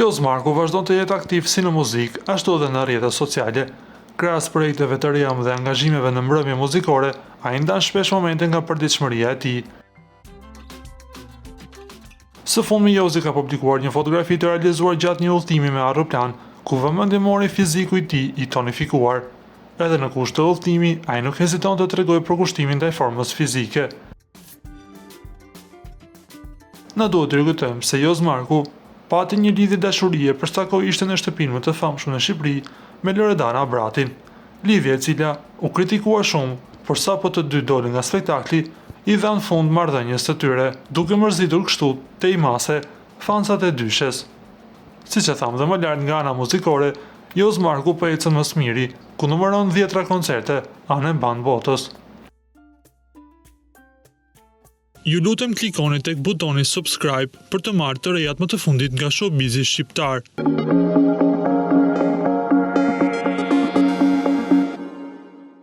Joz Marku vazhdon të jetë aktiv si në muzikë, ashtu edhe në rrjetet sociale. Krahas projekteve të reja dhe angazhimeve në mbrëmje muzikore, ai ndan shpesh momente nga përditshmëria e tij. Së fundmi Jozi ka publikuar një fotografi të realizuar gjatë një udhëtimi me aeroplan, ku vëmendje mori fiziku i tij i tonifikuar. Edhe në kusht të udhëtimi, ai nuk heziton të tregojë për kushtimin ndaj formës fizike. Na duhet të rikujtojmë se Joz Marku pati një lidhje dashurie për sa kohë ishte në shtëpinë më të famshme në Shqipëri me Loredana Abratin, lidhje e cila u kritikua shumë, por sapo të dy dolën nga spektakli, i dhanë fund marrëdhënies së tyre, duke mërzitur kështu te i mase fansat e dyshes. Siç e thamë dhe më lart nga ana muzikore, Joz Marku po ecën më së miri, ku numëron 10 koncerte anë mban botës. Ju lutem klikoni tek butoni subscribe për të marrë të rejat më të fundit nga showbizi shqiptar.